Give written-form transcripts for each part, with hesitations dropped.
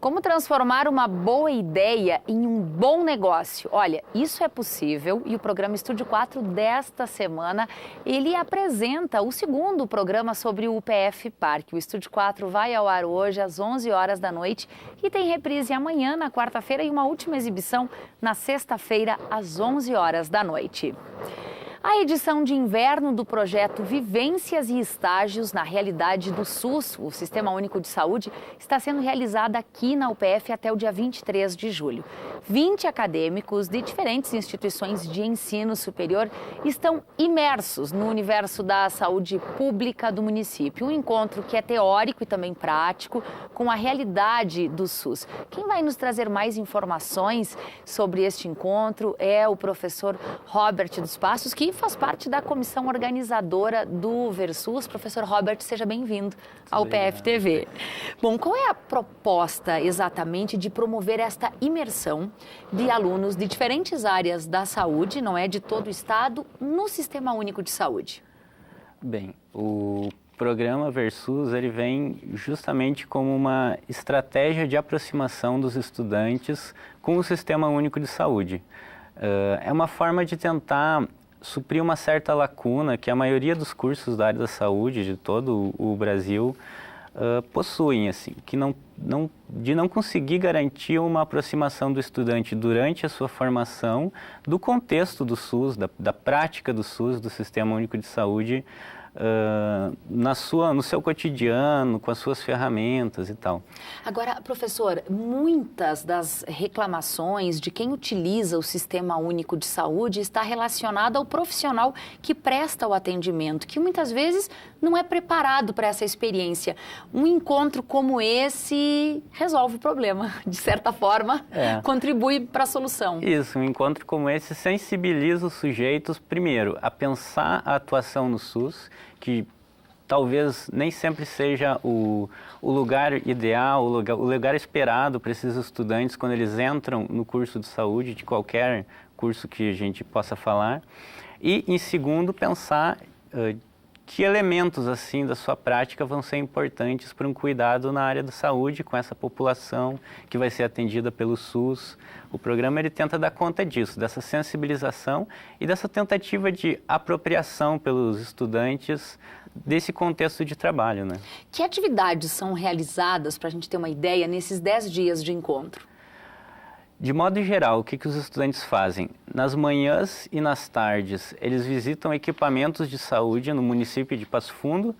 Como transformar uma boa ideia em um bom negócio? Olha, isso é possível e o programa Estúdio 4 desta semana, ele apresenta o segundo programa sobre o UPF Parque. O Estúdio 4 vai ao ar hoje às 11 horas da noite e tem reprise amanhã, na quarta-feira, e uma última exibição na sexta-feira, às 11 horas da noite. A edição de inverno do projeto Vivências e Estágios na Realidade do SUS, o Sistema Único de Saúde, está sendo realizada aqui na UPF até o dia 23 de julho. 20 acadêmicos de diferentes instituições de ensino superior estão imersos no universo da saúde pública do município. Um encontro que é teórico e também prático com a realidade do SUS. Quem vai nos trazer mais informações sobre este encontro é o professor Robert dos Passos, que faz parte da comissão organizadora do Versus. Professor Robert, seja bem-vindo ao PFTV. Bom, qual é a proposta exatamente de promover esta imersão de alunos de diferentes áreas da saúde, não é, de todo o estado, no Sistema Único de Saúde? Bem, o programa Versus, ele vem justamente como uma estratégia de aproximação dos estudantes com o Sistema Único de Saúde. É uma forma de tentar suprir uma certa lacuna que a maioria dos cursos da área da saúde de todo o Brasil possuem, assim, que de não conseguir garantir uma aproximação do estudante durante a sua formação do contexto do SUS, da prática do SUS, do Sistema Único de Saúde, no seu cotidiano, com as suas ferramentas e tal. Agora, professor, muitas das reclamações de quem utiliza o Sistema Único de Saúde está relacionada ao profissional que presta o atendimento, que muitas vezes não é preparado para essa experiência. Um encontro como esse resolve o problema, de certa forma, contribui para a solução. Isso, um encontro como esse sensibiliza os sujeitos, primeiro, a pensar a atuação no SUS, que talvez nem sempre seja o lugar ideal, o lugar esperado para esses estudantes quando eles entram no curso de saúde, de qualquer curso que a gente possa falar. E, em segundo, pensar que elementos assim da sua prática vão ser importantes para um cuidado na área da saúde com essa população que vai ser atendida pelo SUS. O programa ele tenta dar conta disso, dessa sensibilização e dessa tentativa de apropriação pelos estudantes desse contexto de trabalho, né? Que atividades são realizadas, para a gente ter uma ideia, nesses 10 dias de encontro? De modo geral, o que os estudantes fazem? Nas manhãs e nas tardes, eles visitam equipamentos de saúde no município de Passo Fundo,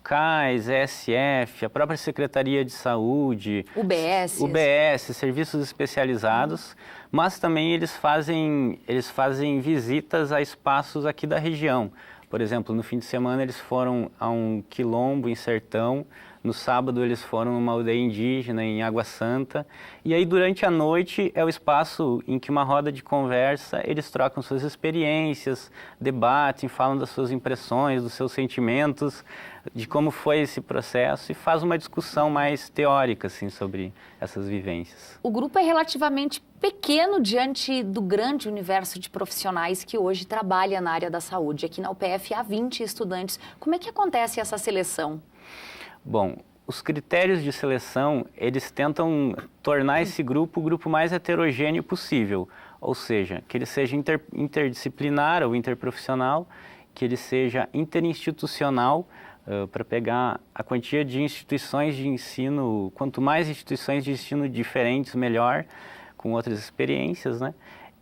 CAIS, ESF, a própria Secretaria de Saúde, UBS, serviços especializados, mas também eles fazem visitas a espaços aqui da região. Por exemplo, no fim de semana eles foram a um quilombo em Sertão, no sábado eles foram numa aldeia indígena em Água Santa, e aí durante a noite é o espaço em que uma roda de conversa, eles trocam suas experiências, debatem, falam das suas impressões, dos seus sentimentos, de como foi esse processo e faz uma discussão mais teórica assim, sobre essas vivências. O grupo é relativamente pequeno diante do grande universo de profissionais que hoje trabalha na área da saúde. Aqui na UPF há 20 estudantes. Como é que acontece essa seleção? Bom, os critérios de seleção, eles tentam tornar esse grupo o grupo mais heterogêneo possível, ou seja, que ele seja interdisciplinar ou interprofissional, que ele seja interinstitucional, para pegar a quantia de instituições de ensino, quanto mais instituições de ensino diferentes, melhor, com outras experiências, né?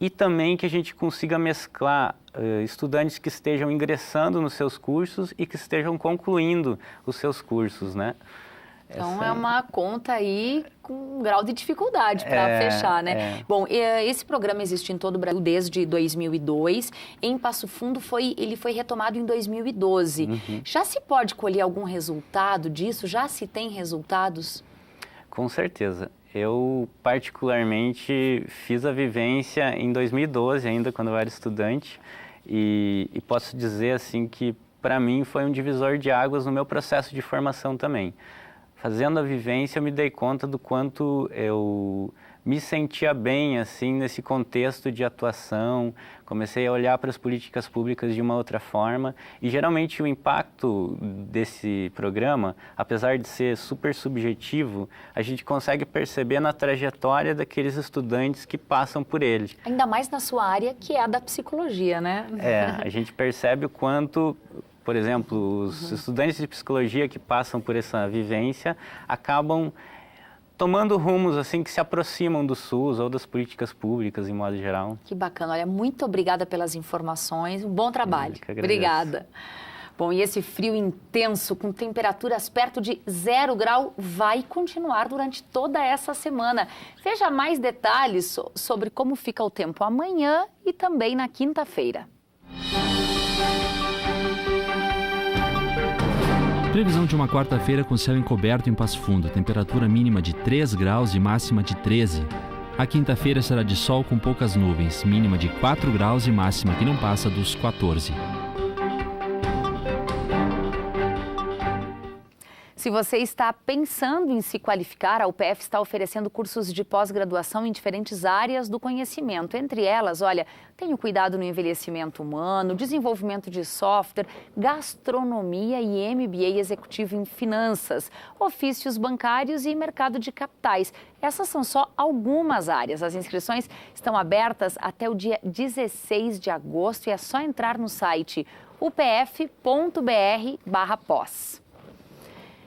E também que a gente consiga mesclar estudantes que estejam ingressando nos seus cursos e que estejam concluindo os seus cursos, né? Então é uma conta aí com um grau de dificuldade para fechar, né? Bom, esse programa existe em todo o Brasil desde 2002. Em Passo Fundo ele foi retomado em 2012. Já se pode colher algum resultado disso? Já se tem resultados? Com certeza. Eu, particularmente, fiz a vivência em 2012, ainda quando eu era estudante, e posso dizer assim que, para mim, foi um divisor de águas no meu processo de formação também. Fazendo a vivência, eu me dei conta do quanto eu me sentia bem, assim, nesse contexto de atuação, comecei a olhar para as políticas públicas de uma outra forma e geralmente o impacto desse programa, apesar de ser super subjetivo, a gente consegue perceber na trajetória daqueles estudantes que passam por ele. Ainda mais na sua área, que é a da psicologia, né? A gente percebe o quanto, por exemplo, os estudantes de psicologia que passam por essa vivência acabam tomando rumos assim que se aproximam do SUS ou das políticas públicas em modo geral. Que bacana, olha, muito obrigada pelas informações, um bom trabalho. Obrigada. Bom, e esse frio intenso, com temperaturas perto de 0 grau, vai continuar durante toda essa semana. Veja mais detalhes sobre como fica o tempo amanhã e também na quinta-feira. Previsão de uma quarta-feira com céu encoberto em Passo Fundo, temperatura mínima de 3 graus e máxima de 13. A quinta-feira será de sol com poucas nuvens, mínima de 4 graus e máxima que não passa dos 14. Se você está pensando em se qualificar, a UPF está oferecendo cursos de pós-graduação em diferentes áreas do conhecimento. Entre elas, olha, tenho cuidado no envelhecimento humano, desenvolvimento de software, gastronomia e MBA executivo em finanças, ofícios bancários e mercado de capitais. Essas são só algumas áreas. As inscrições estão abertas até o dia 16 de agosto e é só entrar no site upf.br/pós.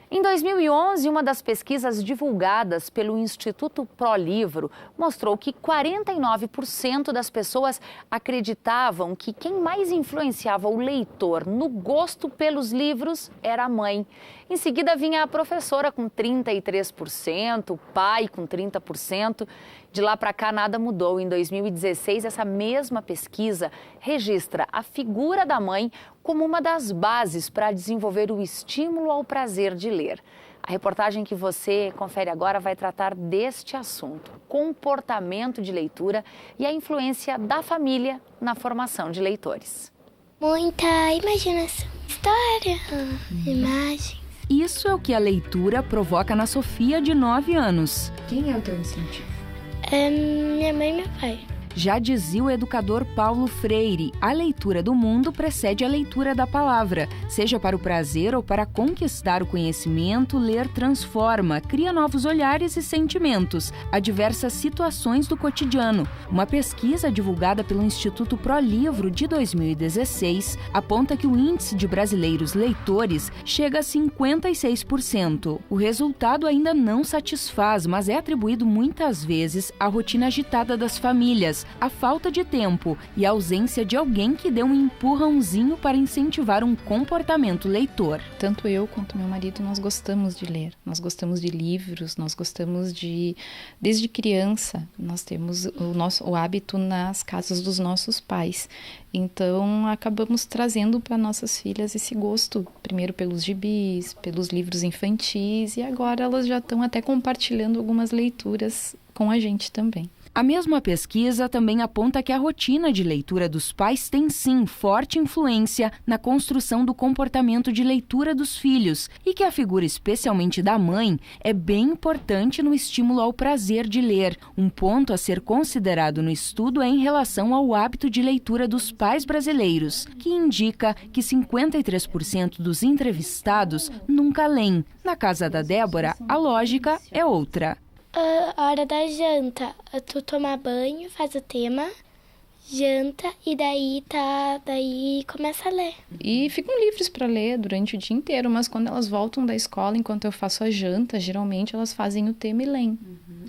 Em 2011, uma das pesquisas divulgadas pelo Instituto ProLivro mostrou que 49% das pessoas acreditavam que quem mais influenciava o leitor no gosto pelos livros era a mãe. Em seguida vinha a professora com 33%, o pai com 30%. De lá para cá nada mudou. Em 2016, essa mesma pesquisa registra a figura da mãe como uma das bases para desenvolver o estímulo ao prazer de ler. A reportagem que você confere agora vai tratar deste assunto, comportamento de leitura e a influência da família na formação de leitores. Muita imaginação, história, imagem. Isso é o que a leitura provoca na Sofia, de 9 anos. Quem é o teu incentivo? Minha mãe e meu pai. Já dizia o educador Paulo Freire, a leitura do mundo precede a leitura da palavra. Seja para o prazer ou para conquistar o conhecimento, ler transforma, cria novos olhares e sentimentos a diversas situações do cotidiano. Uma pesquisa divulgada pelo Instituto ProLivro de 2016 aponta que o índice de brasileiros leitores chega a 56%. O resultado ainda não satisfaz, mas é atribuído muitas vezes à rotina agitada das famílias, a falta de tempo e a ausência de alguém que dê um empurrãozinho para incentivar um comportamento leitor. Tanto eu quanto meu marido, nós gostamos de ler, nós gostamos de livros, nós gostamos de... Desde criança, nós temos o hábito nas casas dos nossos pais. Então, acabamos trazendo para nossas filhas esse gosto, primeiro pelos gibis, pelos livros infantis, e agora elas já estão até compartilhando algumas leituras com a gente também. A mesma pesquisa também aponta que a rotina de leitura dos pais tem sim forte influência na construção do comportamento de leitura dos filhos e que a figura especialmente da mãe é bem importante no estímulo ao prazer de ler. Um ponto a ser considerado no estudo é em relação ao hábito de leitura dos pais brasileiros, que indica que 53% dos entrevistados nunca leem. Na casa da Débora, a lógica é outra. A hora da janta, tu toma banho, faz o tema, janta e daí começa a ler. E ficam livres para ler durante o dia inteiro, mas quando elas voltam da escola, enquanto eu faço a janta, geralmente elas fazem o tema e leem.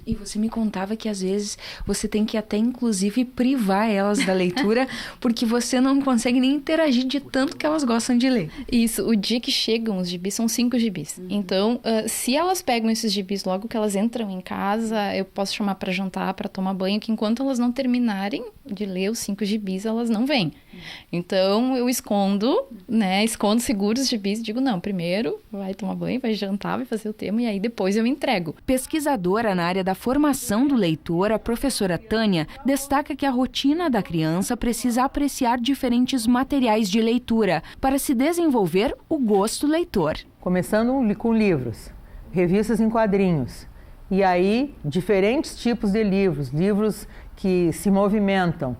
E você me contava que às vezes você tem que até inclusive privar elas da leitura porque você não consegue nem interagir de tanto que elas gostam de ler. Isso, o dia que chegam os gibis são 5 gibis. Então, se elas pegam esses gibis logo que elas entram em casa, eu posso chamar para jantar, para tomar banho, que enquanto elas não terminarem de ler os 5 gibis, elas não vêm. Então, eu escondo, seguro os gibis e digo, não, primeiro vai tomar banho, vai jantar, vai fazer o tema e aí depois eu entrego. Pesquisadora na área da formação do leitor, a professora Tânia destaca que a rotina da criança precisa apreciar diferentes materiais de leitura para se desenvolver o gosto leitor. Começando com livros, revistas em quadrinhos, E aí, diferentes tipos de livros, livros que se movimentam,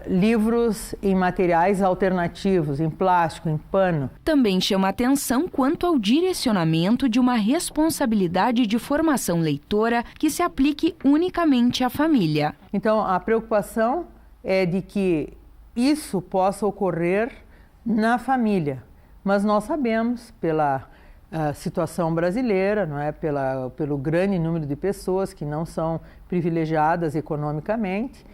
livros em materiais alternativos, em plástico, em pano. Também chama atenção quanto ao direcionamento de uma responsabilidade de formação leitora que se aplique unicamente à família. Então, a preocupação é de que isso possa ocorrer na família, mas nós sabemos, pela situação brasileira, não é? Pelo grande número de pessoas que não são privilegiadas economicamente,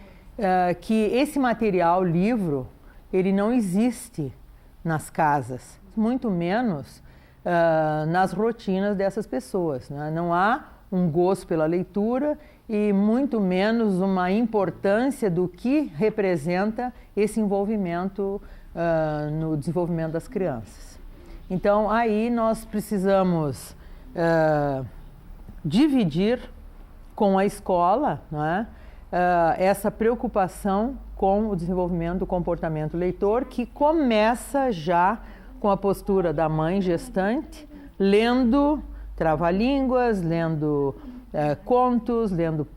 que esse material, livro, ele não existe nas casas, muito menos nas rotinas dessas pessoas, né? Não há um gosto pela leitura e muito menos uma importância do que representa esse envolvimento no desenvolvimento das crianças. Então, aí nós precisamos dividir com a escola, não é? Essa preocupação com o desenvolvimento do comportamento leitor, que começa já com a postura da mãe gestante, lendo trava-línguas, lendo contos, lendo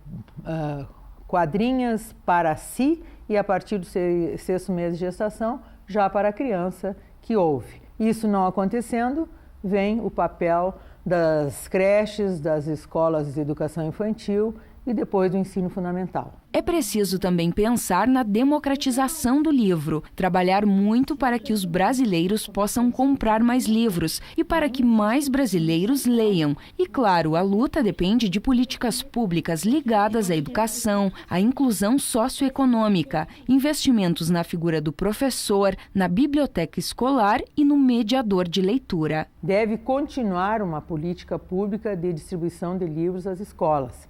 quadrinhas para si e a partir do 6º mês de gestação, já para a criança que ouve. Isso não acontecendo, vem o papel das creches, das escolas de educação infantil e depois do ensino fundamental. É preciso também pensar na democratização do livro, trabalhar muito para que os brasileiros possam comprar mais livros e para que mais brasileiros leiam. E, claro, a luta depende de políticas públicas ligadas à educação, à inclusão socioeconômica, investimentos na figura do professor, na biblioteca escolar e no mediador de leitura. Deve continuar uma política pública de distribuição de livros às escolas,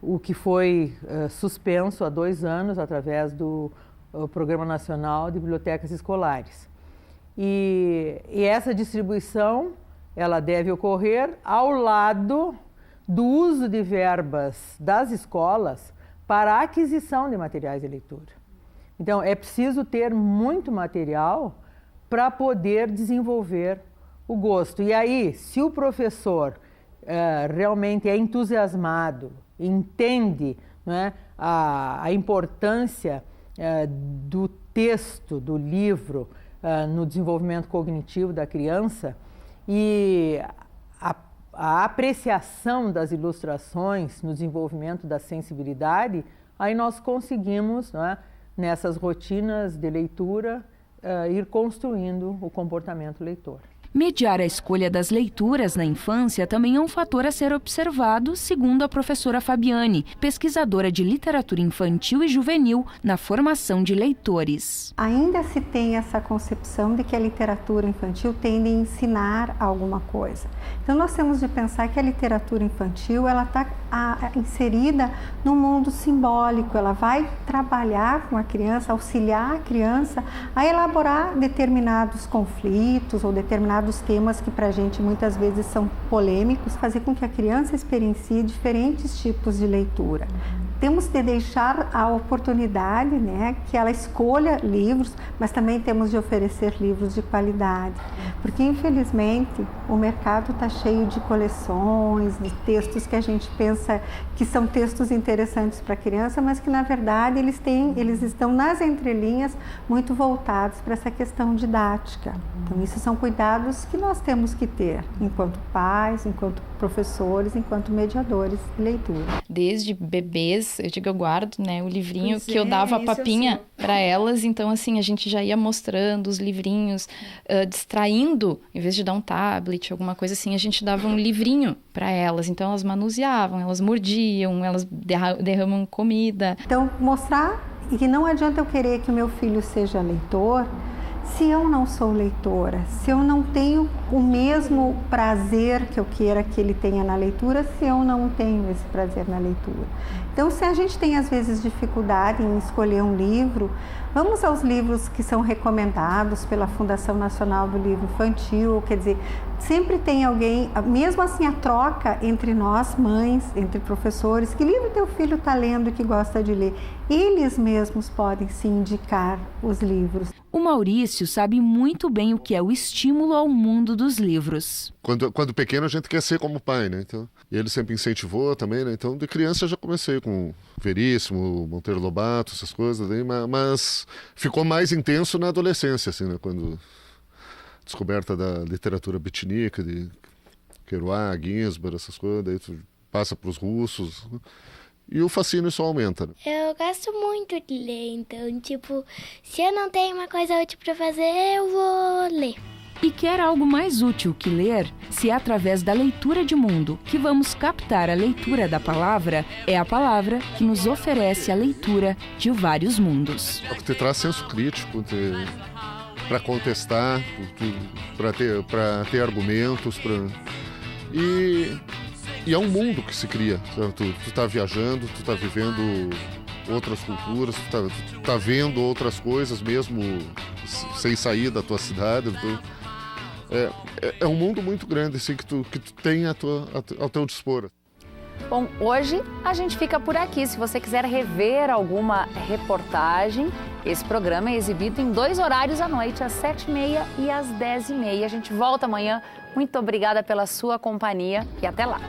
o que foi suspenso há 2 anos através do Programa Nacional de Bibliotecas Escolares. E essa distribuição ela deve ocorrer ao lado do uso de verbas das escolas para a aquisição de materiais de leitura. Então, é preciso ter muito material para poder desenvolver o gosto. E aí, se o professor realmente é entusiasmado, entende, não é, a importância do texto, do livro, no desenvolvimento cognitivo da criança e a apreciação das ilustrações no desenvolvimento da sensibilidade, aí nós conseguimos, não é, nessas rotinas de leitura, ir construindo o comportamento leitor. Mediar a escolha das leituras na infância também é um fator a ser observado, segundo a professora Fabiane, pesquisadora de literatura infantil e juvenil na formação de leitores. Ainda se tem essa concepção de que a literatura infantil tende a ensinar alguma coisa. Então nós temos de pensar que a literatura infantil ela está inserida no mundo simbólico, ela vai trabalhar com a criança, auxiliar a criança a elaborar determinados conflitos ou determinados temas que para a gente muitas vezes são polêmicos, fazer com que a criança experiencie diferentes tipos de leitura. Temos de deixar a oportunidade, né, que ela escolha livros, mas também temos de oferecer livros de qualidade, porque infelizmente o mercado está cheio de coleções, de textos que a gente pensa que são textos interessantes para a criança, mas que na verdade eles estão nas entrelinhas muito voltados para essa questão didática. Então isso são cuidados que nós temos que ter enquanto pais, enquanto professores, enquanto mediadores de leitura. Desde bebês, eu guardo, né, o livrinho que eu dava a papinha para elas, então assim, a gente já ia mostrando os livrinhos, distraindo, em vez de dar um tablet, alguma coisa assim, a gente dava um livrinho para elas, então elas manuseavam, elas mordiam, elas derramam comida. Então, mostrar que não adianta eu querer que o meu filho seja leitor, se eu não sou leitora, se eu não tenho o mesmo prazer que eu queira que ele tenha na leitura, se eu não tenho esse prazer na leitura. Então, se a gente tem às vezes dificuldade em escolher um livro, vamos aos livros que são recomendados pela Fundação Nacional do Livro Infantil, quer dizer, sempre tem alguém, mesmo assim a troca entre nós, mães, entre professores, que livro teu filho está lendo que gosta de ler? Eles mesmos podem se indicar os livros. O Maurício sabe muito bem o que é o estímulo ao mundo dos livros. Quando pequeno a gente quer ser como o pai, né? Então, e ele sempre incentivou também, né? Então de criança eu já comecei com Veríssimo, Monteiro Lobato, essas coisas, né? Mas ficou mais intenso na adolescência, assim, né? Quando descoberta da literatura beatnika, de Kerouac, Ginsberg, essas coisas, daí tu passa para os russos, né? E o fascínio só aumenta, né? Eu gosto muito de ler, então, tipo, se eu não tenho uma coisa útil para fazer, eu vou ler. E quer algo mais útil que ler? Se é através da leitura de mundo que vamos captar a leitura da palavra, é a palavra que nos oferece a leitura de vários mundos. Te traz senso crítico, para contestar, para ter argumentos, E é um mundo que se cria. Tu tá viajando, tu tá vivendo outras culturas, tu tá vendo outras coisas mesmo sem sair da tua cidade. É um mundo muito grande assim, que tu tem ao teu dispor. Bom, hoje a gente fica por aqui. Se você quiser rever alguma reportagem, esse programa é exibido em 2 horários à noite, às 7h30 e às 10h30. A gente volta amanhã. Muito obrigada pela sua companhia e até lá.